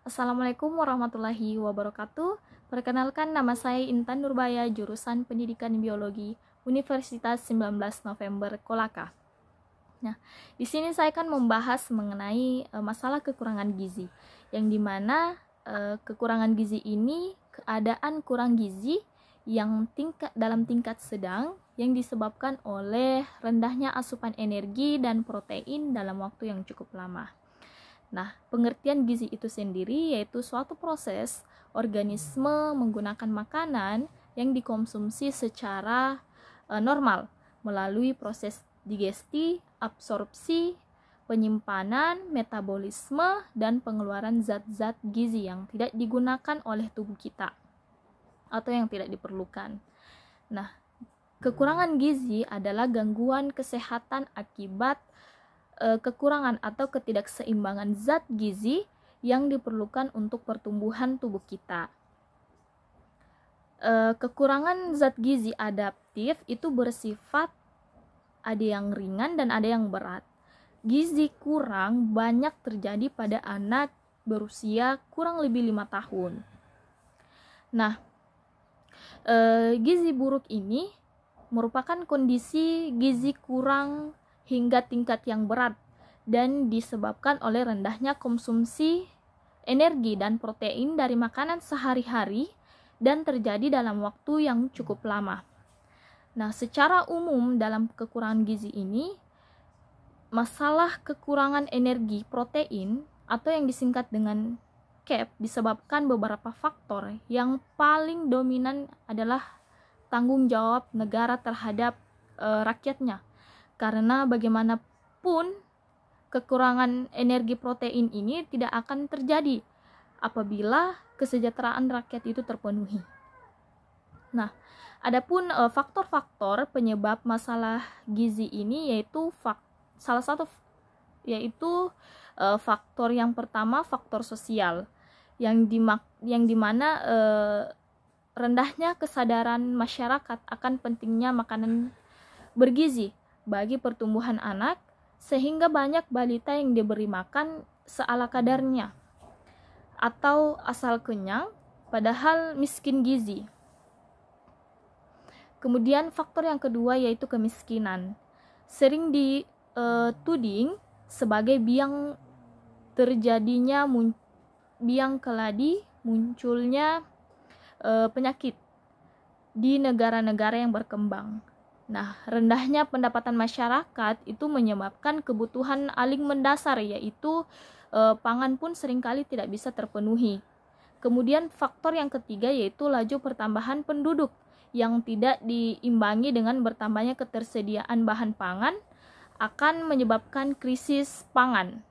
Assalamualaikum warahmatullahi wabarakatuh. Perkenalkan, nama saya Intan Nurbaya, jurusan Pendidikan Biologi, Universitas 19 November Kolaka. Nah, di sini saya akan membahas mengenai masalah kekurangan gizi, yang dimana kekurangan gizi ini keadaan kurang gizi yang dalam tingkat sedang yang disebabkan oleh rendahnya asupan energi dan protein dalam waktu yang cukup lama. Nah, pengertian gizi itu sendiri yaitu suatu proses organisme menggunakan makanan yang dikonsumsi secara normal melalui proses digesti, absorpsi, penyimpanan, metabolisme, dan pengeluaran zat-zat gizi yang tidak digunakan oleh tubuh kita atau yang tidak diperlukan. Nah, kekurangan gizi adalah gangguan kesehatan akibat kekurangan atau ketidakseimbangan zat gizi yang diperlukan untuk pertumbuhan tubuh kita. Kekurangan zat gizi adaptif itu bersifat ada yang ringan dan ada yang berat. Gizi kurang banyak terjadi pada anak berusia kurang lebih 5 tahun. Nah, gizi buruk ini merupakan kondisi gizi kurang hingga tingkat yang berat dan disebabkan oleh rendahnya konsumsi energi dan protein dari makanan sehari-hari dan terjadi dalam waktu yang cukup lama. Nah, secara umum dalam kekurangan gizi ini, masalah kekurangan energi protein atau yang disingkat dengan CAP disebabkan beberapa faktor. Yang paling dominan adalah tanggung jawab negara terhadap rakyatnya. Karena bagaimanapun kekurangan energi protein ini tidak akan terjadi apabila kesejahteraan rakyat itu terpenuhi. Nah, adapun faktor-faktor penyebab masalah gizi ini yaitu faktor yang pertama, faktor sosial yang dimana rendahnya kesadaran masyarakat akan pentingnya makanan bergizi bagi pertumbuhan anak, sehingga banyak balita yang diberi makan seala kadarnya atau asal kenyang padahal miskin gizi. Kemudian faktor yang kedua yaitu kemiskinan. Sering dituding sebagai biang keladi munculnya penyakit di negara-negara yang berkembang. Nah, rendahnya pendapatan masyarakat itu menyebabkan kebutuhan paling mendasar yaitu pangan pun seringkali tidak bisa terpenuhi. Kemudian faktor yang ketiga yaitu laju pertambahan penduduk yang tidak diimbangi dengan bertambahnya ketersediaan bahan pangan akan menyebabkan krisis pangan.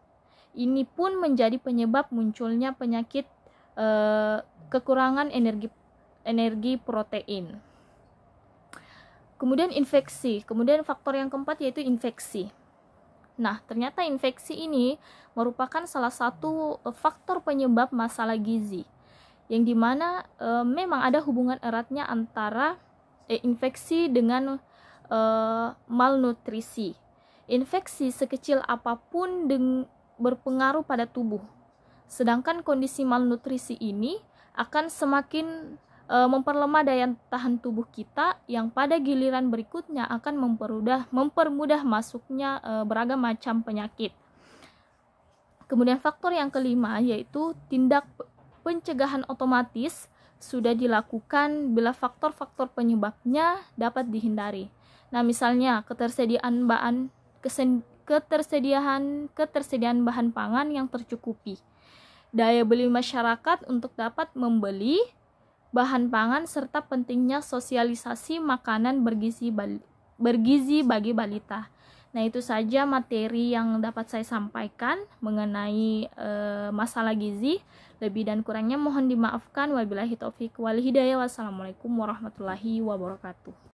Ini pun menjadi penyebab munculnya penyakit kekurangan energi protein. Kemudian infeksi. Kemudian faktor yang keempat yaitu infeksi. Nah, ternyata infeksi ini merupakan salah satu faktor penyebab masalah gizi, yang dimana memang ada hubungan eratnya antara infeksi dengan malnutrisi. Infeksi sekecil apapun berpengaruh pada tubuh, sedangkan kondisi malnutrisi ini akan semakin memperlemah daya tahan tubuh kita yang pada giliran berikutnya akan mempermudah masuknya beragam macam penyakit. Kemudian faktor yang kelima yaitu tindak pencegahan otomatis sudah dilakukan bila faktor-faktor penyebabnya dapat dihindari. Nah, misalnya ketersediaan bahan pangan yang tercukupi, daya beli masyarakat untuk dapat membeli bahan pangan, serta pentingnya sosialisasi makanan bergizi bagi balita. Nah, itu saja materi yang dapat saya sampaikan mengenai masalah gizi. Lebih dan kurangnya mohon dimaafkan. Wabillahi taufik wal hidayah. Wassalamualaikum warahmatullahi wabarakatuh.